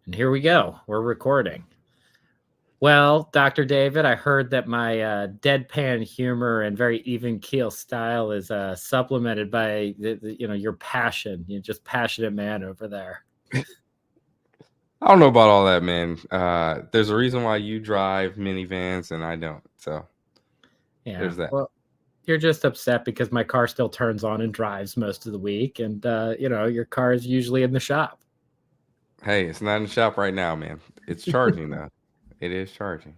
And here we go. We're recording. Well, Dr. David, I heard that my deadpan humor and very even keel style is supplemented by your passion. You're just passionate man over there. I don't know about all that, man. There's a reason why you drive minivans and I don't. So Yeah. there's that. Well, you're just upset because my car still turns on and drives most of the week, and your car is usually in the shop. Hey, it's not in the shop right now, man. It's charging though. It is charging.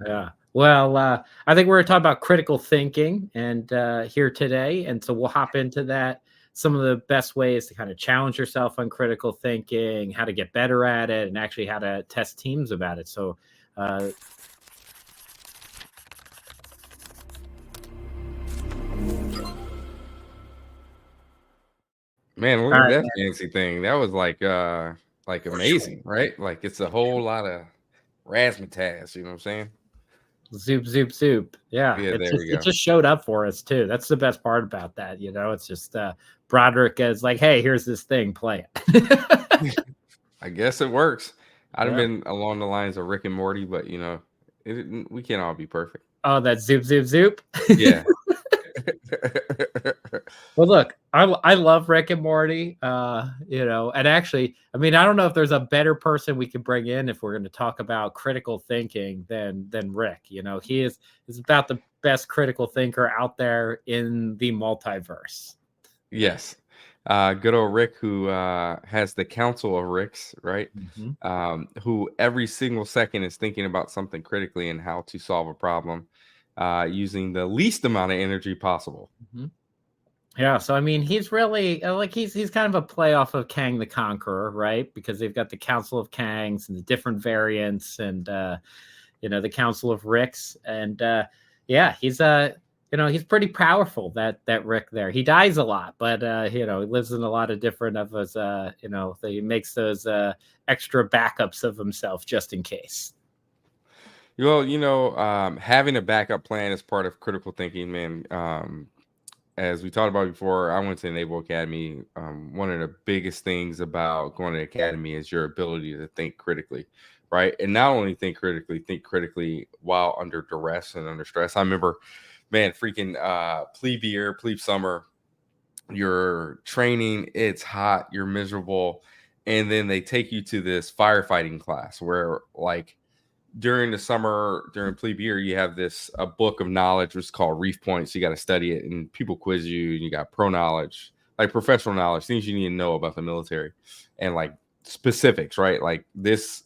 Yeah. Well, I think we're going to talk about critical thinking and here today, and so we'll hop into that. Some of the best ways to kind of challenge yourself on critical thinking, how to get better at it, and actually how to test teams about it. So, uh, Man, look all at right, that man. fancy thing. That was like amazing, right? Like it's a whole lot of razzmatazz, you know what I'm saying? Zoop, zoop, zoop. Yeah, Yeah, there we it go. just showed up for us too. That's the best part about that. It's just Broderick is like, hey, here's this thing, play it. I guess it works. I'd have Yeah. been along the lines of Rick and Morty, but we can't all be perfect. Oh, that zoop, zoop, zoop. Yeah. Well, look, I love Rick and Morty, and actually, I mean, I don't know if there's a better person we could bring in if we're going to talk about critical thinking than Rick. He is about the best critical thinker out there in the multiverse. Yes. Good old Rick, who has the Council of Ricks, right? Mhm. Who every single second is thinking about something critically and how to solve a problem using the least amount of energy possible. Mhm. Yeah, so I mean, he's really he's kind of a play off of Kang the Conqueror, right? Because they've got the Council of Kangs and the different variants, and the Council of Ricks, and yeah, he's pretty powerful. That Rick there, he dies a lot, but he lives in a lot of different of us. He makes those extra backups of himself just in case. Well, having a backup plan is part of critical thinking, man. As we talked about before, I went to Naval Academy. One of the biggest things about going to the academy is your ability to think critically, right? And not only think critically while under duress and under stress. I remember, man, freaking plebe year, plebe summer, you're training, it's hot, you're miserable, and then they take you to this firefighting class where, like, during the summer, during plebe year, you have this a book of knowledge which is called Reef Points. You got to study it, and people quiz you. And you got pro knowledge, like professional knowledge, things you need to know about the military, and like specifics, right? Like this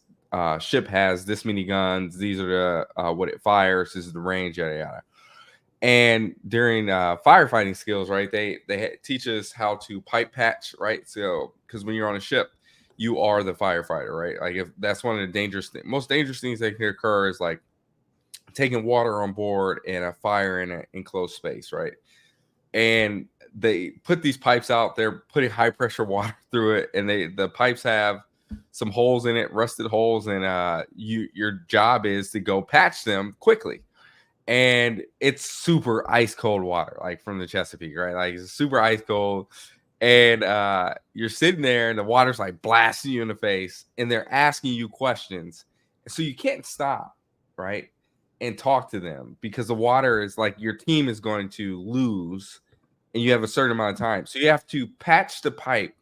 ship has this many guns. These are the what it fires. This is the range, yada yada. And during firefighting skills, right, they teach us how to pipe patch, right? So because when you're on a ship, you are the firefighter, right? Like if that's one of the most dangerous things that can occur is like taking water on board and a fire in an enclosed space, right? And they put these pipes out. They're putting high pressure water through it, and the pipes have some holes in it, rusted holes, and your job is to go patch them quickly. And it's super ice cold water, like from the Chesapeake, right? Like it's super ice cold. And you're sitting there and the water's like blasting you in the face and they're asking you questions. So you can't stop, right? And talk to them because the water is like your team is going to lose and you have a certain amount of time. So you have to patch the pipe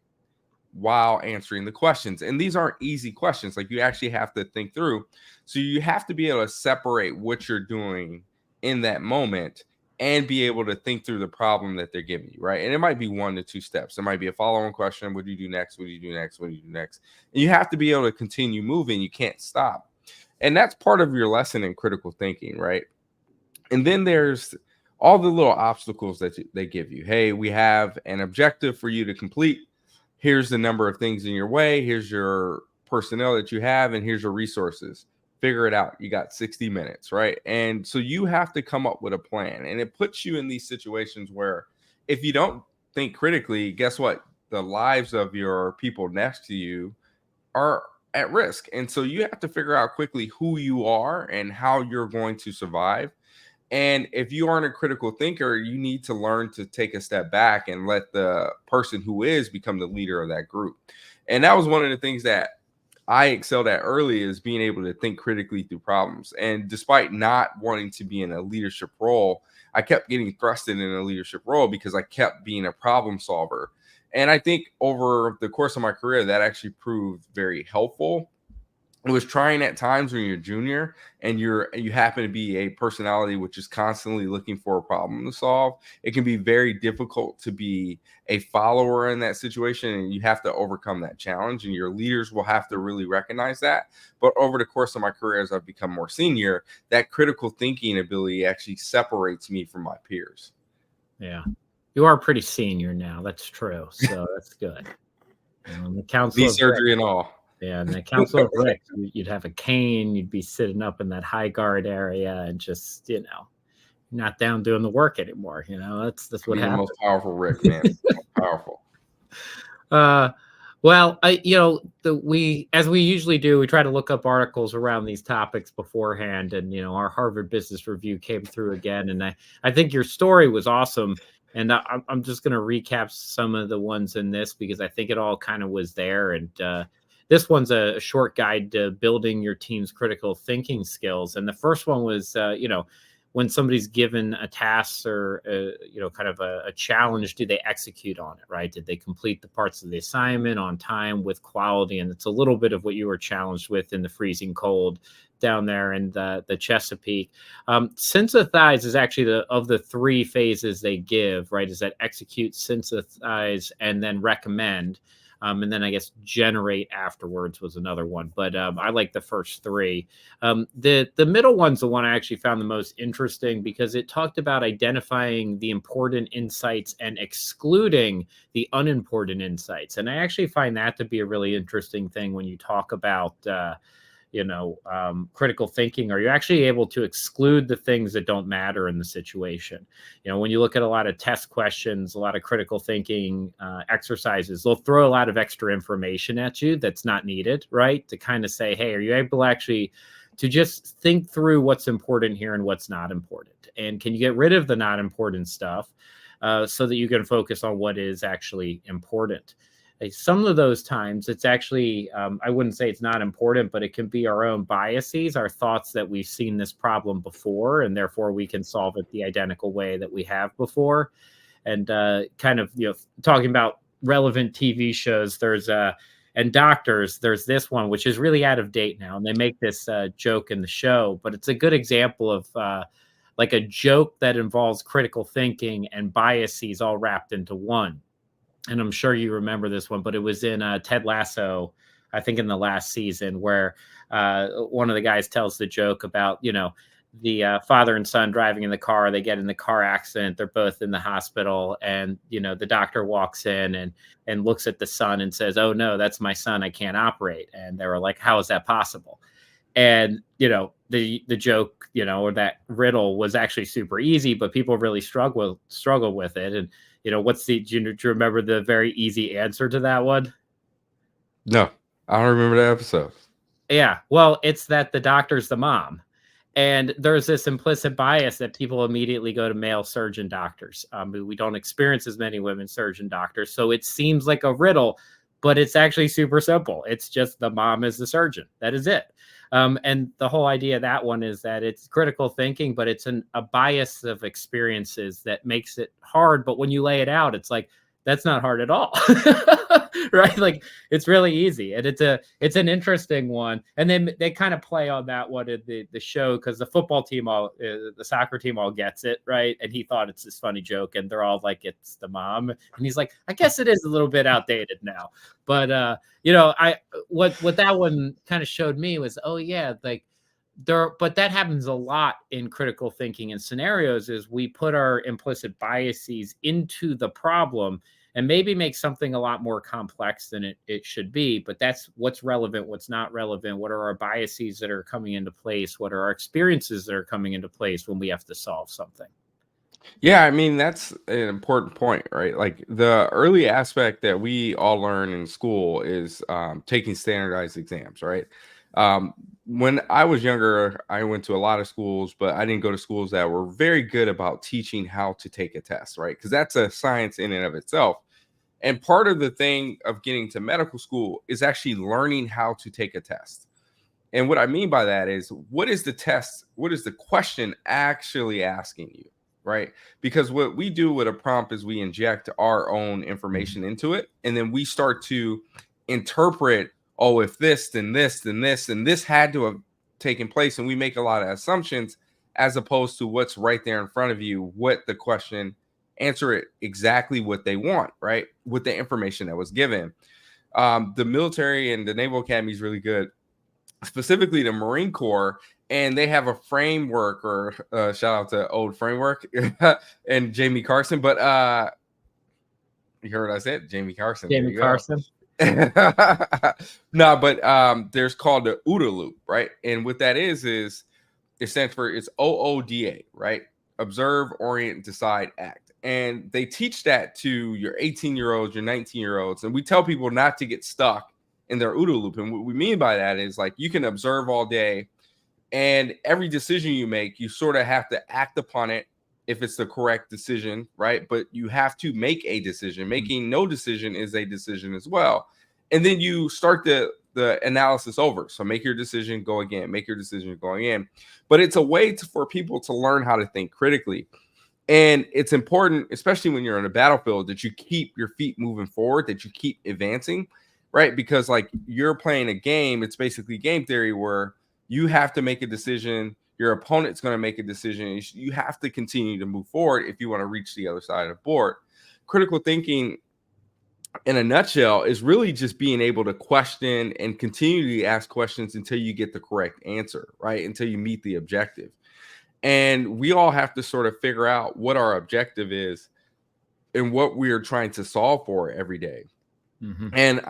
while answering the questions. And these aren't easy questions. Like you actually have to think through. So you have to be able to separate what you're doing in that moment and be able to think through the problem that they're giving you, right? And it might be 1 to 2 steps. It might be a follow-on question. What do you do next? What do you do next? What do you do next? And you have to be able to continue moving. You can't stop. And that's part of your lesson in critical thinking, right? And then there's all the little obstacles that they give you. Hey, we have an objective for you to complete. Here's the number of things in your way. Here's your personnel that you have, and here's your resources. Figure it out. You got 60 minutes, right? And so you have to come up with a plan. And it puts you in these situations where if you don't think critically, guess what? The lives of your people next to you are at risk. And so you have to figure out quickly who you are and how you're going to survive. And if you aren't a critical thinker, you need to learn to take a step back and let the person who is become the leader of that group. And that was one of the things that I excelled at early is being able to think critically through problems. And despite not wanting to be in a leadership role, I kept getting thrusted in a leadership role because I kept being a problem solver. And I think over the course of my career, that actually proved very helpful. It was trying at times when you're junior and you happen to be a personality which is constantly looking for a problem to solve. It can be very difficult to be a follower in that situation, and you have to overcome that challenge, and your leaders will have to really recognize that. But over the course of my career, as I've become more senior, that critical thinking ability actually separates me from my peers. Yeah, you are pretty senior now. That's true. So that's good. The council Knee of surgery and all. Yeah, and the Council of Rick, you'd have a cane, you'd be sitting up in that high guard area and just, not down doing the work anymore. That's what The happens. most powerful Rick, man. Most powerful. Well, as we usually do, we try to look up articles around these topics beforehand, and our Harvard Business Review came through again, and I think your story was awesome. And I'm just going to recap some of the ones in this because I think it all kind of was there. And this one's a short guide to building your team's critical thinking skills. And the first one was, when somebody's given a task or, kind of a challenge, do they execute on it, right? Did they complete the parts of the assignment on time with quality? And it's a little bit of what you were challenged with in the freezing cold down there in the Chesapeake. Synthesize is actually of the three phases they give, right? Is that execute, synthesize, and then recommend. And then I guess generate afterwards was another one. But I like the first three. The middle one's the one I actually found the most interesting because it talked about identifying the important insights and excluding the unimportant insights. And I actually find that to be a really interesting thing when you talk about critical thinking. Are you actually able to exclude the things that don't matter in the situation? When you look at a lot of test questions, a lot of critical thinking exercises, they'll throw a lot of extra information at you that's not needed, right? To kind of say, hey, are you able actually to just think through what's important here and what's not important? And can you get rid of the not important stuff so that you can focus on what is actually important? Some of those times it's actually, I wouldn't say it's not important, but it can be our own biases, our thoughts that we've seen this problem before, and therefore we can solve it the identical way that we have before. And kind of, talking about relevant TV shows, and doctors, there's this one, which is really out of date now. And they make this joke in the show, but it's a good example of like a joke that involves critical thinking and biases all wrapped into one. And I'm sure you remember this one, but it was in Ted Lasso, I think in the last season, where one of the guys tells the joke about, the father and son driving in the car. They get in the car accident. They're both in the hospital. And, the doctor walks in and looks at the son and says, "Oh, no, that's my son. I can't operate." And they were like, "How is that possible?" And, the joke, or that riddle was actually super easy, but people really struggle with it. And, do you remember the very easy answer to that one? No, I don't remember that episode. Yeah. Well, it's that the doctor's the mom. And there's this implicit bias that people immediately go to male surgeon doctors. We don't experience as many women surgeon doctors. So it seems like a riddle, but it's actually super simple. It's just the mom is the surgeon. That is it. And the whole idea of that one is that it's critical thinking, but it's a bias of experiences that makes it hard. But when you lay it out, it's like, that's not hard at all. Right? Like it's really easy. And it's an interesting one. And then they kind of play on that one in the show because the football team the soccer team all gets it, right? And he thought it's this funny joke and they're all like, it's the mom. And he's like, I guess it is a little bit outdated now. But what that one kind of showed me was, oh yeah, like but that happens a lot in critical thinking and scenarios is we put our implicit biases into the problem and maybe make something a lot more complex than it should be. But that's what's relevant, what's not relevant. What are our biases that are coming into place? What are our experiences that are coming into place when we have to solve something? Yeah, I mean, that's an important point, right? Like the early aspect that we all learn in school is taking standardized exams, right? When I was younger, I went to a lot of schools, but I didn't go to schools that were very good about teaching how to take a test, right? Because that's a science in and of itself. And part of the thing of getting to medical school is actually learning how to take a test. And what I mean by that is, what is the test? What is the question actually asking you, right? Because what we do with a prompt is we inject our own information into it, and then we start to interpret, oh, if this, then this, then this, and this had to have taken place. And we make a lot of assumptions as opposed to what's right there in front of you, what the question, answer it exactly what they want, right? With the information that was given. The military and the Naval Academy is really good, specifically the Marine Corps, and they have a framework, or shout out to Old Framework and Jamie Carson. But you heard what I said, Jamie Carson. Jamie Carson. No, but there's called the OODA loop, right? And what that is it stands for, it's OODA, right? Observe, orient, decide, act. And they teach that to your 18-year-olds, your 19-year-olds, and we tell people not to get stuck in their OODA loop. And what we mean by that is, like, you can observe all day, and every decision you make, you sort of have to act upon it if it's the correct decision, right? But you have to make a decision. Making no decision is a decision as well. And then you start the analysis over. So make your decision, go again, make your decision, go again. But it's a way for people to learn how to think critically. And it's important, especially when you're on a battlefield, that you keep your feet moving forward, that you keep advancing, right? Because, like, you're playing a game, it's basically game theory where you have to make a decision. Your opponent's going to make a decision. You have to continue to move forward if you want to reach the other side of the board. Critical thinking, in a nutshell, is really just being able to question and continually ask questions until you get the correct answer, right? Until you meet the objective. And we all have to sort of figure out what our objective is and what we are trying to solve for every day. Mm-hmm. And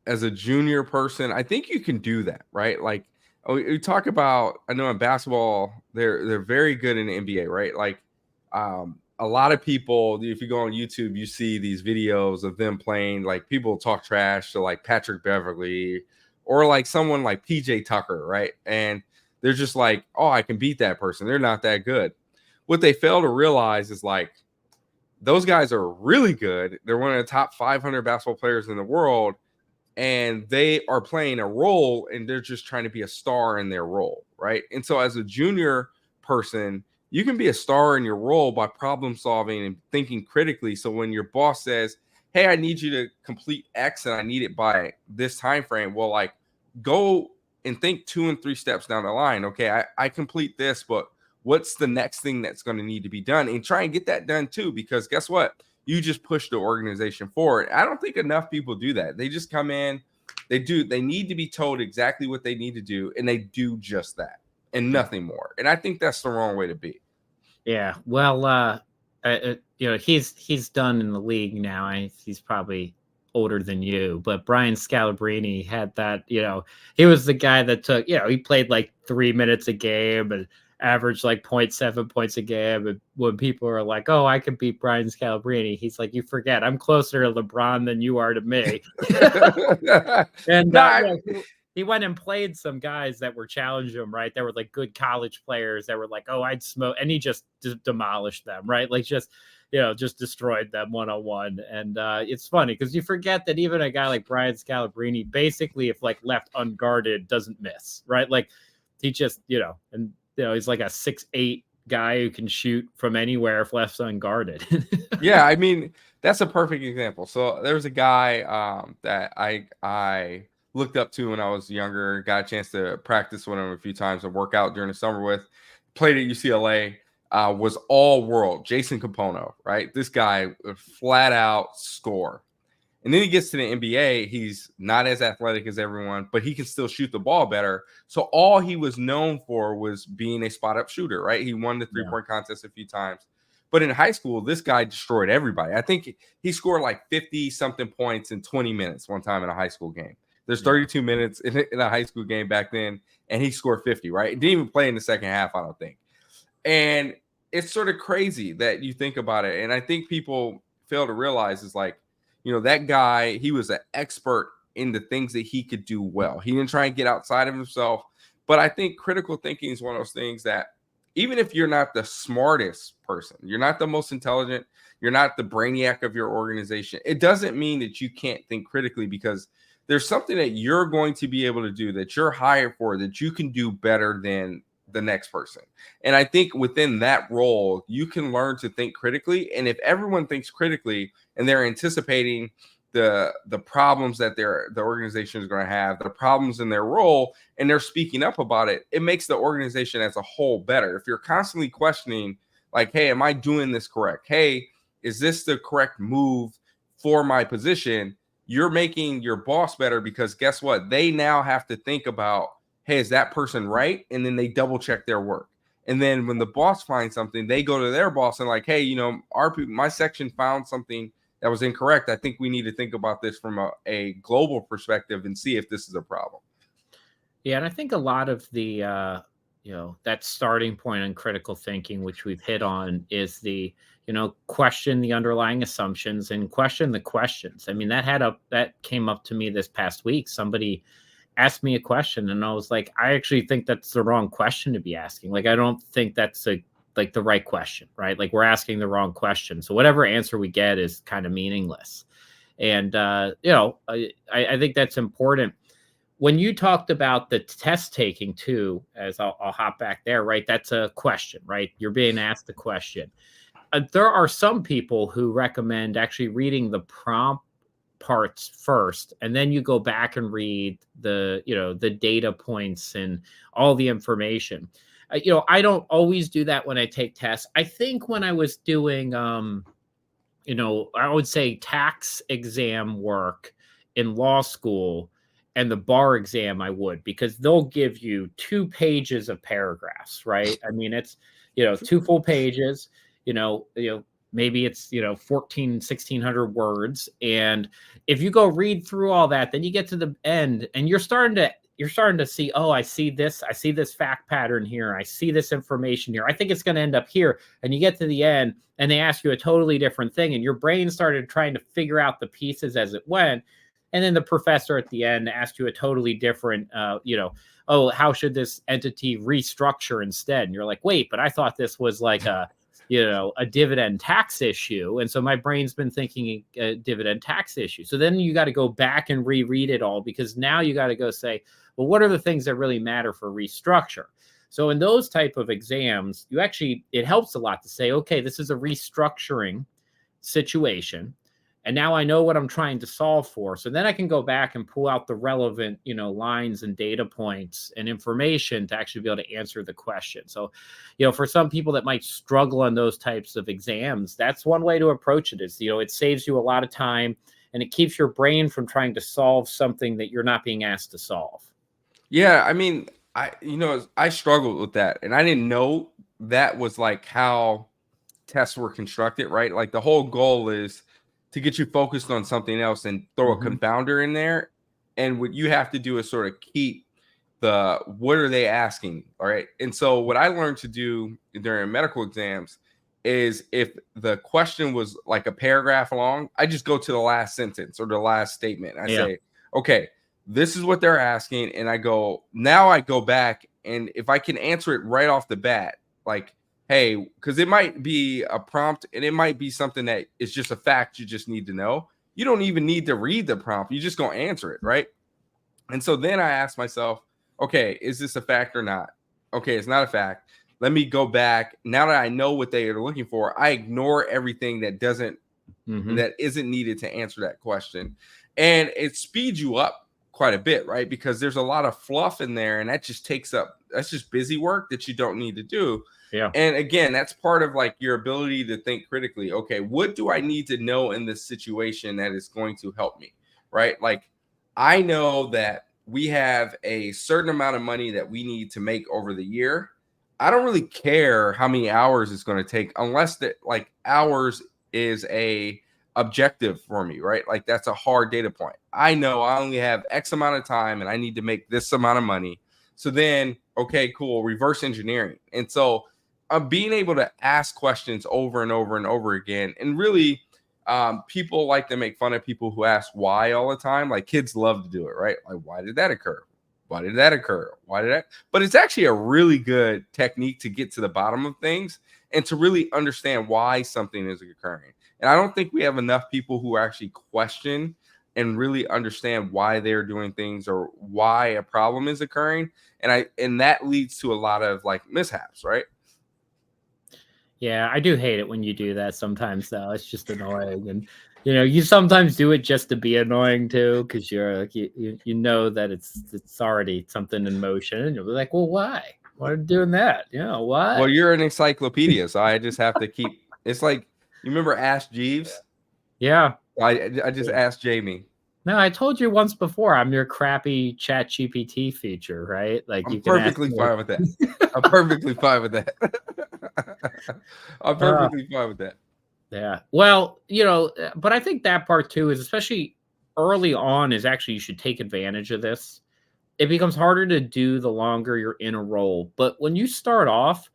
as a junior person, I think you can do that, right? Like, we talk about, I know in basketball, they're very good in the NBA, right? Like, a lot of people, if you go on YouTube, you see these videos of them playing, like, people talk trash to, like, Patrick Beverly or like someone like PJ Tucker, right? And they're just like, oh, I can beat that person. They're not that good. What they fail to realize is, like, those guys are really good. They're one of the top 500 basketball players in the world, and they are playing a role, and they're just trying to be a star in their role, right? And so as a junior person, you can be a star in your role by problem solving and thinking critically. So when your boss says, hey, I need you to complete X and I need it by this time frame, well, like, go and think 2 and 3 steps down the line. Okay, I complete this, but what's the next thing that's going to need to be done? And try and get that done too, because guess what? You just push the organization forward. I don't think enough people do that. They just come in, they need to be told exactly what they need to do, and they do just that and nothing more. And I think that's the wrong way to be. Yeah, well, you know, he's done in the league now. He's probably older than you, but Brian Scalabrine had that, you know, he was the guy that took, you know, he played like 3 minutes a game and averaged like 0.7 points a game. And when people are like, oh, I could beat Brian Scalabrine, he's like, you forget, I'm closer to LeBron than you are to me. And he went and played some guys that were challenging him, right? They were like good college players that were like, oh, I'd smoke. And he just demolished them, right? Like, just, you know, just destroyed them one-on-one. And it's funny because you forget that even a guy like Brian Scalabrine, basically, if like left unguarded, doesn't miss, right? Like, he just, you know, and, you know, he's like a 6'8" guy who can shoot from anywhere if left unguarded. Yeah, I mean, that's a perfect example. So there was a guy that I looked up to when I was younger, got a chance to practice with him a few times and work out during the summer with, played at UCLA, was all world, Jason Capono, right? This guy flat out score. And then he gets to the NBA. He's not as athletic as everyone, but he can still shoot the ball better. So all he was known for was being a spot-up shooter, right? He won the three-point contest a few times. But in high school, this guy destroyed everybody. I think he scored like 50-something points in 20 minutes one time in a high school game. There's 32 minutes in a high school game back then, and he scored 50, right? He didn't even play in the second half, I don't think. And it's sort of crazy that you think about it. And I think people fail to realize is, like, you know, that guy, he was an expert in the things that he could do well. He didn't try and get outside of himself. But I think critical thinking is one of those things that even if you're not the smartest person, you're not the most intelligent, you're not the brainiac of your organization, it doesn't mean that you can't think critically, because there's something that you're going to be able to do that you're hired for that you can do better than the next person. And I think within that role, you can learn to think critically. And if everyone thinks critically and they're anticipating the problems that the organization is going to have, the problems in their role, and they're speaking up about it, it makes the organization as a whole better. If you're constantly questioning, like, hey, am I doing this correct? Hey, is this the correct move for my position? You're making your boss better, because guess what? They now have to think about, hey, is that person right? And then they double check their work. And then when the boss finds something, they go to their boss and like, hey, you know, my section found something that was incorrect. I think we need to think about this from a global perspective and see if this is a problem. Yeah, and I think a lot of the that starting point on critical thinking, which we've hit on, is the question the underlying assumptions and question the questions. I mean, that came up to me this past week. Somebody asked me a question and I was like, I actually think that's the wrong question to be asking. Like, I don't think that's the right question, right? Like, we're asking the wrong question. So whatever answer we get is kind of meaningless. And, I think that's important. When you talked about the test taking too, as I'll hop back there, right? That's a question, right? You're being asked a question. There are some people who recommend actually reading the prompt parts first, and then you go back and read the data points and all the information. I don't always do that when I take tests. I think when I was doing I would say tax exam work in law school and the bar exam, I would, because they'll give you 2 pages of paragraphs, right? I mean, it's 2 full pages, maybe it's 1,600 words, and if you go read through all that, then you get to the end and you're starting to see, oh, I see this fact pattern here, I see this information here, I think it's going to end up here. And you get to the end and they ask you a totally different thing, and your brain started trying to figure out the pieces as it went. And then the professor at the end asked you a totally different oh, how should this entity restructure instead? And you're like, wait, but I thought this was like a dividend tax issue. And so my brain's been thinking a dividend tax issue. So then you got to go back and reread it all, because now you got to go say, well, what are the things that really matter for restructure? So in those type of exams, it helps a lot to say, okay, this is a restructuring situation, and now I know what I'm trying to solve for. So then I can go back and pull out the relevant, lines and data points and information to actually be able to answer the question. So, for some people that might struggle on those types of exams, that's one way to approach it. Is, it saves you a lot of time and it keeps your brain from trying to solve something that you're not being asked to solve. Yeah, I mean, I struggled with that, and I didn't know that was like how tests were constructed, right? Like, the whole goal is to get you focused on something else and throw a confounder in there. And what you have to do is sort of keep what are they asking? All right. And so what I learned to do during medical exams is, if the question was like a paragraph long, I just go to the last sentence or the last statement. I say, okay, this is what they're asking. And I go back, and if I can answer it right off the bat, like, hey, because it might be a prompt and it might be something that is just a fact you just need to know. You don't even need to read the prompt. You just go answer it, right? And so then I ask myself, okay, is this a fact or not? Okay, it's not a fact. Let me go back. Now that I know what they are looking for, I ignore everything that isn't needed to answer that question. And it speeds you up quite a bit, right? Because there's a lot of fluff in there, and that's just busy work that you don't need to do. Yeah. And again, that's part of like your ability to think critically. Okay, what do I need to know in this situation that is going to help me? Right? Like, I know that we have a certain amount of money that we need to make over the year. I don't really care how many hours it's going to take, unless that like hours is a objective for me, right? Like, that's a hard data point. I know I only have X amount of time and I need to make this amount of money. So then, okay, cool, reverse engineering. And so being able to ask questions over and over and over again. And really, people like to make fun of people who ask why all the time. Like, kids love to do it, right? Like, why did that occur? Why did that occur? Why did that? But it's actually a really good technique to get to the bottom of things and to really understand why something is occurring. And I don't think we have enough people who actually question and really understand why they're doing things or why a problem is occurring. And that leads to a lot of like mishaps, right? Yeah, I do hate it when you do that sometimes, though. It's just annoying. And, you sometimes do it just to be annoying, too, because you're like, you know that it's already something in motion. And you'll be like, well, why? Why are you doing that? Why? Well, you're an encyclopedia, so I just have to keep. It's like, you remember Ask Jeeves? Yeah. I just asked Jamie. No, I told you once before, I'm your crappy Chat GPT feature, right? Like I'm you can ask perfectly me. fine with that. I'm perfectly fine with that. I'm perfectly fine with that. Yeah. Well, but I think that part too is especially early on is actually you should take advantage of this. It becomes harder to do the longer you're in a role. But when you start off,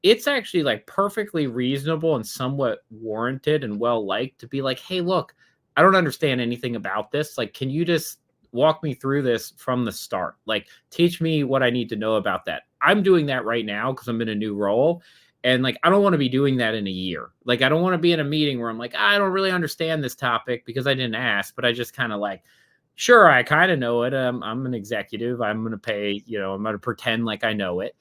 it's actually like perfectly reasonable and somewhat warranted and well liked to be like, hey, look, I don't understand anything about this. Like, can you just walk me through this from the start? Like, teach me what I need to know about that. I'm doing that right now because I'm in a new role. And like, I don't want to be doing that in a year. Like, I don't want to be in a meeting where I'm like, I don't really understand this topic because I didn't ask, but I just kind of like, sure, I kind of know it. I'm an executive. I'm going to pay, I'm going to pretend like I know it.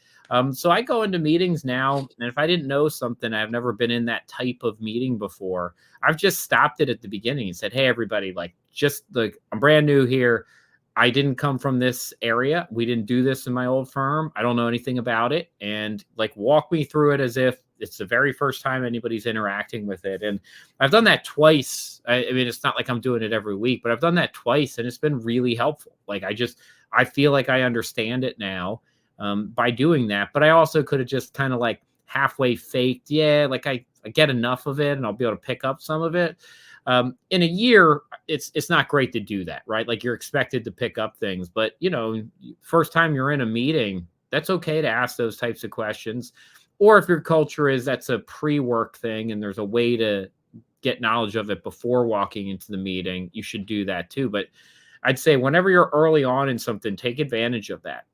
So I go into meetings now, and if I didn't know something, I've never been in that type of meeting before. I've just stopped it at the beginning and said, hey, everybody, like, just like, I'm brand new here. I didn't come from this area. We didn't do this in my old firm. I don't know anything about it. And like, walk me through it as if it's the very first time anybody's interacting with it. And I've done that twice. I mean, it's not like I'm doing it every week, but I've done that twice and it's been really helpful. Like, I feel like I understand it now by doing that. But I also could have just kind of like halfway faked. Yeah, like I get enough of it and I'll be able to pick up some of it. In a year, it's not great to do that, right? Like, you're expected to pick up things, but first time you're in a meeting, that's okay to ask those types of questions. Or if your culture is that's a pre-work thing and there's a way to get knowledge of it before walking into the meeting, you should do that too. But I'd say whenever you're early on in something, take advantage of that.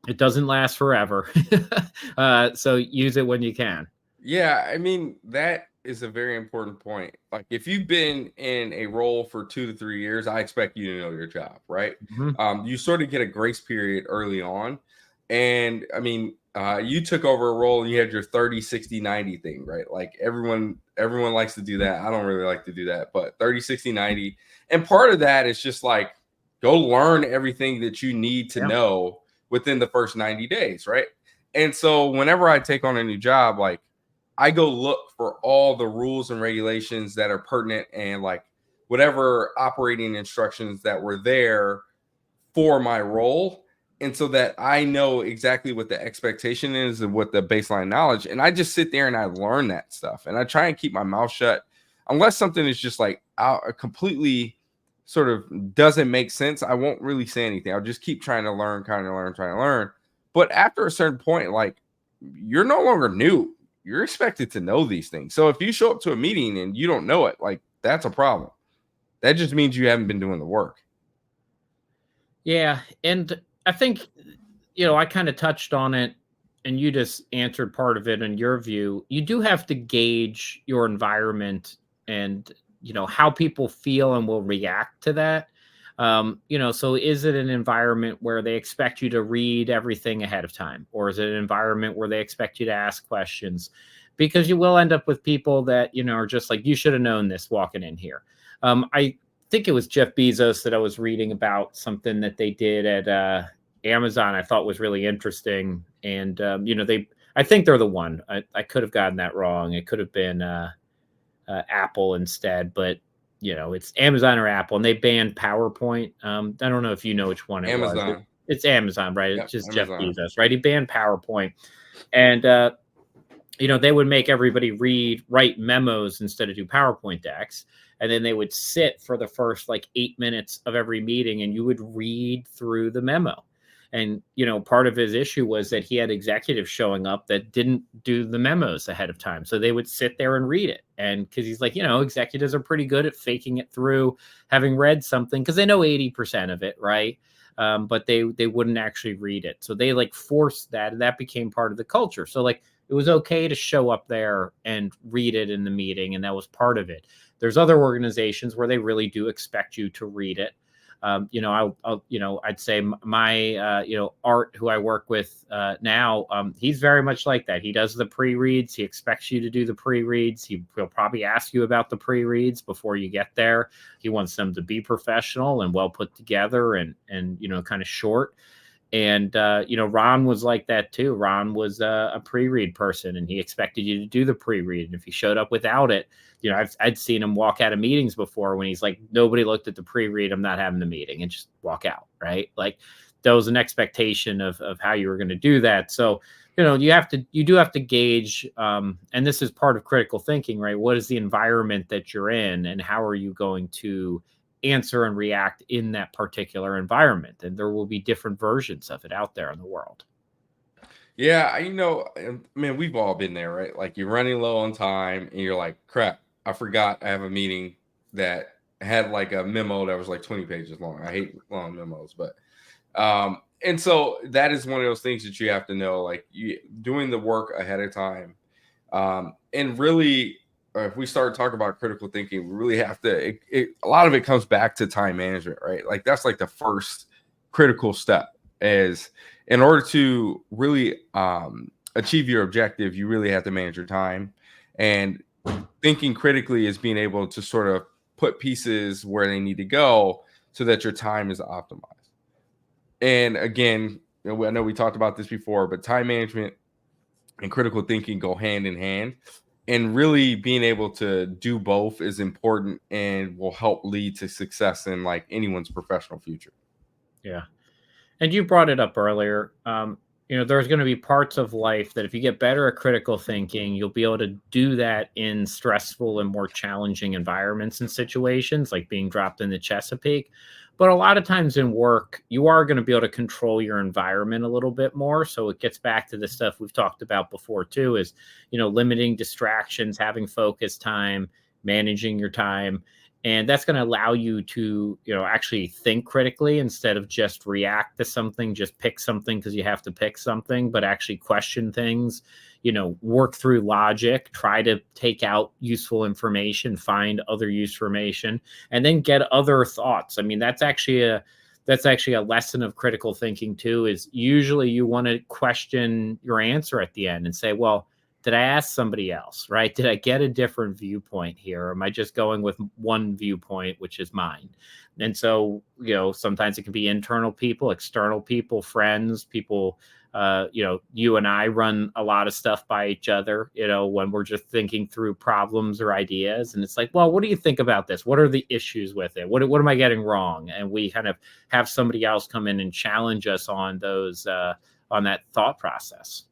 It doesn't last forever. So use it when you can. Yeah, I mean, that is a very important point. Like, if you've been in a role for 2 to 3 years, I expect you to know your job, right? Mm-hmm. You sort of get a grace period early on. And I mean, you took over a role and you had your 30, 60, 90 thing, right? Like, everyone likes to do that. I don't really like to do that, but 30, 60, 90. And part of that is just like, go learn everything that you need to Yeah. know within the first 90 days, right? And so whenever I take on a new job, like, I go look for all the rules and regulations that are pertinent and like whatever operating instructions that were there for my role. And so that I know exactly what the expectation is and what the baseline knowledge. And I just sit there and I learn that stuff. And I try and keep my mouth shut unless something is just like out completely sort of doesn't make sense. I won't really say anything. I'll just keep trying to learn, trying to learn. But after a certain point, like, you're no longer new. You're expected to know these things. So if you show up to a meeting and you don't know it, like, that's a problem. That just means you haven't been doing the work. Yeah. And I think, I kind of touched on it and you just answered part of it in your view. You do have to gauge your environment and, how people feel and will react to that. So is it an environment where they expect you to read everything ahead of time? Or is it an environment where they expect you to ask questions? Because you will end up with people that, are just like, you should have known this walking in here. I think it was Jeff Bezos that I was reading about something that they did at Amazon I thought was really interesting. And, I think they're the one. I could have gotten that wrong. It could have been Apple instead, but it's Amazon or Apple, and they banned PowerPoint. I don't know if you know which one it was. Amazon. It's Amazon, right? Yep, It's just Jeff Amazon. Bezos, right? He banned PowerPoint, and they would make everybody write memos instead of do PowerPoint decks, and then they would sit for the first like 8 minutes of every meeting, and you would read through the memo. And, part of his issue was that he had executives showing up that didn't do the memos ahead of time. So they would sit there and read it. And because he's like, executives are pretty good at faking it through having read something because they know 80% of it, right? but they wouldn't actually read it. So they like forced that, and that became part of the culture. So like it was okay to show up there and read it in the meeting, and that was part of it. There's other organizations where they really do expect you to read it. I'd say my, Art, who I work with now, he's very much like that. He does the pre-reads. He expects you to do the pre-reads. He'll probably ask you about the pre-reads before you get there. He wants them to be professional and well put together and kind of short. And, Ron was like that too. Ron was a pre-read person, and he expected you to do the pre-read. And if he showed up without it, I'd seen him walk out of meetings before when he's like, nobody looked at the pre-read, I'm not having the meeting, and just walk out. Right. Like there was an expectation of how you were going to do that. So, you do have to gauge, and this is part of critical thinking, right? What is the environment that you're in, and how are you going to answer and react in that particular environment? And there will be different versions of it out there in the world. Yeah, man, we've all been there, right? Like you're running low on time and you're like, crap, I forgot I have a meeting that had like a memo that was like 20 pages long. I hate long memos, but and so that is one of those things that you have to know, like you doing the work ahead of time. And really, if we start talking about critical thinking, we really have to, a lot of it comes back to time management, right? Like that's like the first critical step is in order to really achieve your objective, you really have to manage your time. And thinking critically is being able to sort of put pieces where they need to go so that your time is optimized. And again, I know we talked about this before, but time management and critical thinking go hand in hand. And really being able to do both is important and will help lead to success in like anyone's professional future. Yeah. And you brought it up earlier. There's going to be parts of life that if you get better at critical thinking, you'll be able to do that in stressful and more challenging environments and situations, like being dropped in the Chesapeake. But a lot of times in work, you are going to be able to control your environment a little bit more. So it gets back to the stuff we've talked about before too, is, limiting distractions, having focus time, managing your time. And that's going to allow you to, actually think critically instead of just react to something, just pick something because you have to pick something, but actually question things, work through logic, try to take out useful information, find other useful information, and then get other thoughts. I mean, that's actually a lesson of critical thinking too, is usually you want to question your answer at the end and say, well, did I ask somebody else, right? Did I get a different viewpoint here? Or am I just going with one viewpoint, which is mine? And so, sometimes it can be internal people, external people, friends, people, you and I run a lot of stuff by each other, when we're just thinking through problems or ideas. And it's like, well, what do you think about this? What are the issues with it? What am I getting wrong? And we kind of have somebody else come in and challenge us on those, on that thought process.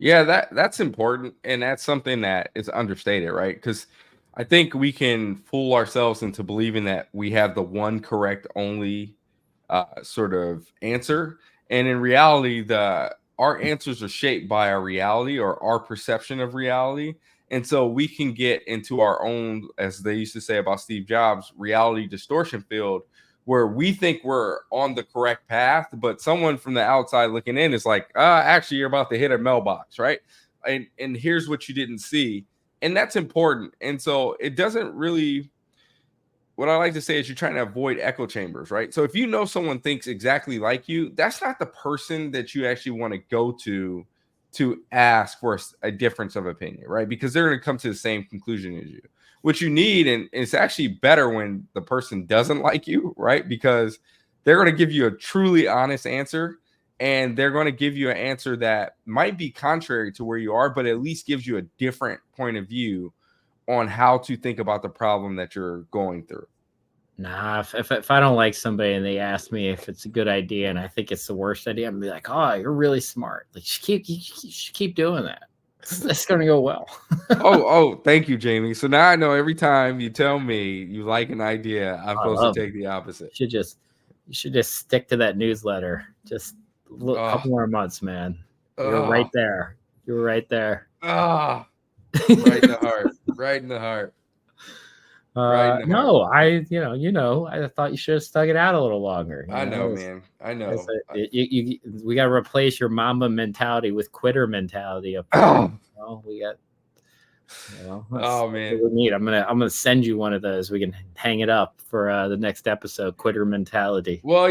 Yeah, that's important. And that's something that is understated, right? Because I think we can fool ourselves into believing that we have the one correct only sort of answer. And in reality, our answers are shaped by our reality or our perception of reality. And so we can get into our own, as they used to say about Steve Jobs, reality distortion field, where we think we're on the correct path, but someone from the outside looking in is like, actually, you're about to hit a mailbox, right? And here's what you didn't see. And that's important. And so it doesn't really, what I like to say is you're trying to avoid echo chambers, right? So if you know someone thinks exactly like you, that's not the person that you actually want to go to ask for a difference of opinion, right? Because they're going to come to the same conclusion as you. What you need, and it's actually better when the person doesn't like you, right? Because they're going to give you a truly honest answer, and they're going to give you an answer that might be contrary to where you are, but at least gives you a different point of view on how to think about the problem that you're going through. Nah, if I don't like somebody and they ask me if it's a good idea and I think it's the worst idea, I'm gonna be like, oh, you're really smart. Like, you should keep doing that. It's going to go well. oh, thank you, Jamie. So now I know every time you tell me you like an idea, I'm supposed to take the opposite. You should just stick to that newsletter. Just a couple more months, man. You're right there. You're right there. Right in the heart. Right in the heart. Right in the heart. No, I thought you should have stuck it out a little longer. I know, man. I know. We got to replace your Mamba mentality with quitter mentality up there. Oh, We got. oh That's man. what we need. I'm gonna send you one of those. We can hang it up for the next episode. Quitter mentality. Well,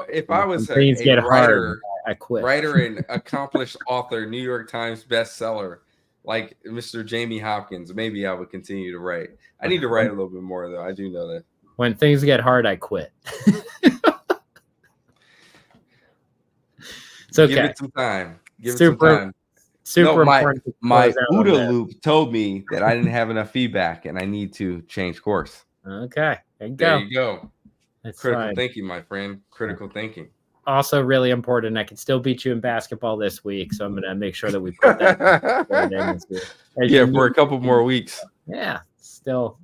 if I was When things a get writer, hard, I quit. writer and accomplished author, New York Times bestseller, like Mr. Jamie Hopkins, maybe I would continue to write. I need to write a little bit more, though. I do know that. When things get hard, I quit. It's okay. Give it some time. Give Super, it some time. super No, important. my OODA loop told me that I didn't have enough feedback and I need to change course. Okay. There you There go. you go. That's Critical fine. thinking, my friend. Critical thinking. Also really important. I can still beat you in basketball this week, so I'm going to make sure that we put that in this week. Yeah, for a couple more weeks. Yeah, still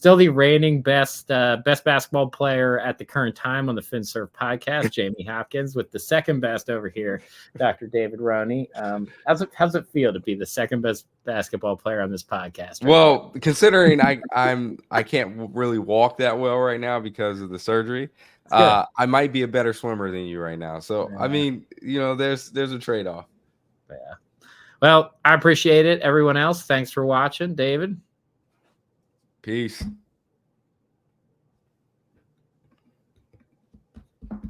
the reigning best basketball player at the current time on the FinServe podcast, Jamie Hopkins, with the second best over here, Dr. David Roney. How's it feel to be the second best basketball player on this podcast? Well, considering I can't really walk that well right now because of the surgery. I might be a better swimmer than you right now. So, I mean, there's a trade-off. Yeah. Well, I appreciate it. Everyone else, thanks for watching. David. Peace.